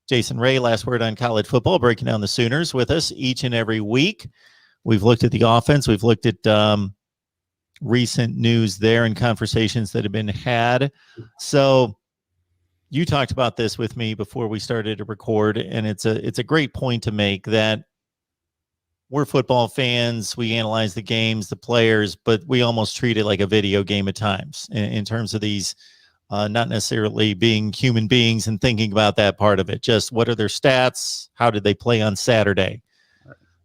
Jason Ray, Last Word on College Football, breaking down the Sooners with us each and every week. We've looked at the offense. We've looked at recent news there and conversations that have been had. So you talked about this with me before we started to record, and it's a great point to make that we're football fans. We analyze the games, the players, but we almost treat it like a video game at times in terms of these not necessarily being human beings and thinking about that part of it. Just what are their stats? How did they play on Saturday?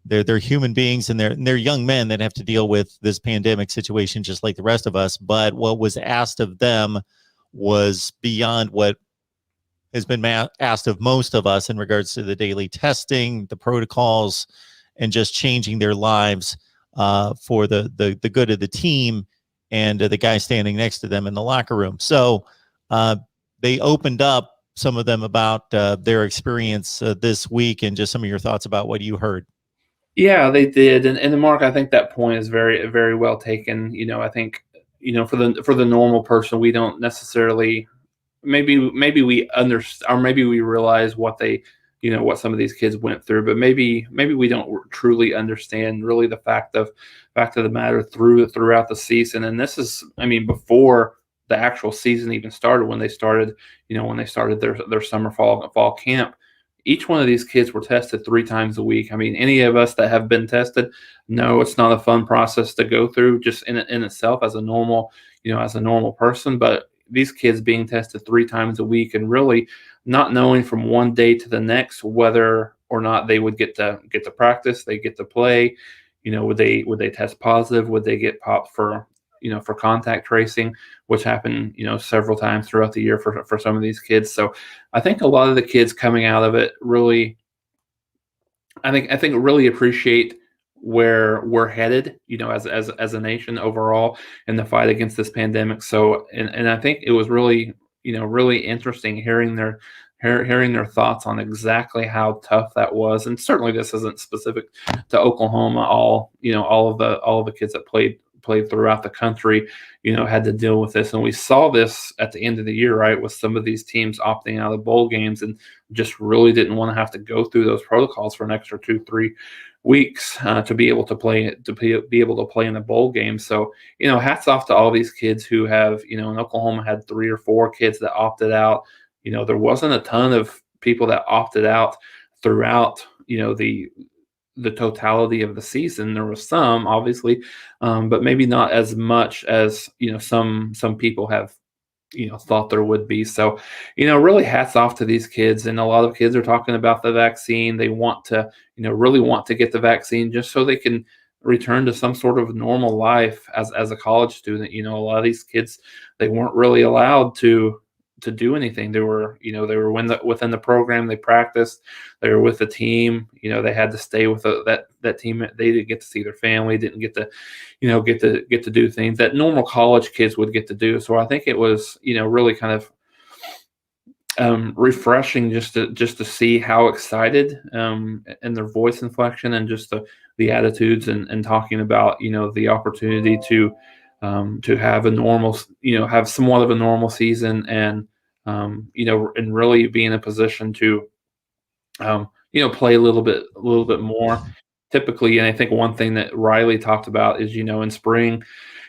They're human beings, and they're young men that have to deal with this pandemic situation just like the rest of us. But what was asked of them was beyond what has been asked of most of us in regards to the daily testing, the protocols, and just changing their lives for the good of the team and the guy standing next to them in the locker room. So they opened up, some of them, about their experience this week, and just some of your thoughts about what you heard. Yeah, they did. And Mark, I think that point is very, very well taken. I think, for the normal person, we don't necessarily, maybe we understand, or maybe we realize what they, what some of these kids went through, but maybe we don't truly understand really the fact of the matter throughout the season. And this is, before the actual season even started, when they started their summer fall camp. Each one of these kids were tested 3 times a week. Any of us that have been tested know it's not a fun process to go through just in itself as a normal person. But these kids being tested 3 times a week and really not knowing from one day to the next whether or not they would get to practice, they get to play, would they test positive, would they get popped for contact tracing, which happened, several times throughout the year for some of these kids. So I think a lot of the kids coming out of it really, I think really appreciate where we're headed, as a nation overall in the fight against this pandemic. So, and I think it was really, really interesting hearing their thoughts on exactly how tough that was. And certainly this isn't specific to Oklahoma. All of the kids that played throughout the country, had to deal with this. And we saw this at the end of the year, right, with some of these teams opting out of bowl games and just really didn't want to have to go through those protocols for an extra 2-3 weeks to be able to play in the bowl game. So, hats off to all these kids who have, in Oklahoma had 3 or 4 kids that opted out. There wasn't a ton of people that opted out throughout, the totality of the season. There was some, obviously, but maybe not as much as some people have thought there would be. So really hats off to these kids. And a lot of kids are talking about the vaccine. They want to really want to get the vaccine just so they can return to some sort of normal life as a college student. A lot of these kids, they weren't really allowed to do anything. They were within the program. They practiced. They were with the team. They had to stay with that team. They didn't get to see their family. Didn't get to do things that normal college kids would get to do. So I think it was really kind of refreshing just to see how excited and their voice inflection and just the attitudes and talking about the opportunity to have a normal, have somewhat of a normal season and, and really be in a position to, play a little bit more typically. And I think one thing that Riley talked about is, in spring,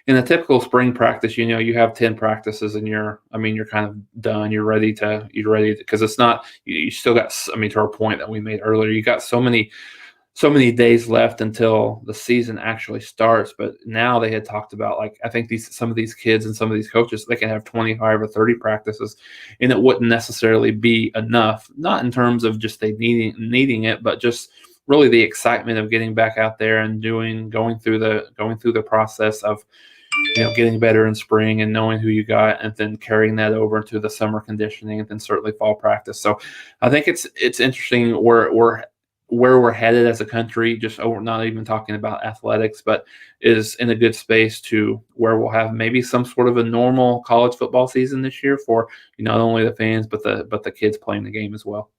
in a typical spring practice, you have 10 practices and you're kind of done. You're ready to, because it's not, you still got, to our point that we made earlier, you got so many days left until the season actually starts. But now they had talked about, like, I think some of these kids and some of these coaches, they can have 25 or 30 practices and it wouldn't necessarily be enough, not in terms of just they needing it, but just really the excitement of getting back out there and going through the process of getting better in spring and knowing who you got and then carrying that over into the summer conditioning and then certainly fall practice. So I think it's interesting where we're headed as a country, just not even talking about athletics, but is in a good space to where we'll have maybe some sort of a normal college football season this year for not only the fans, but the kids playing the game as well.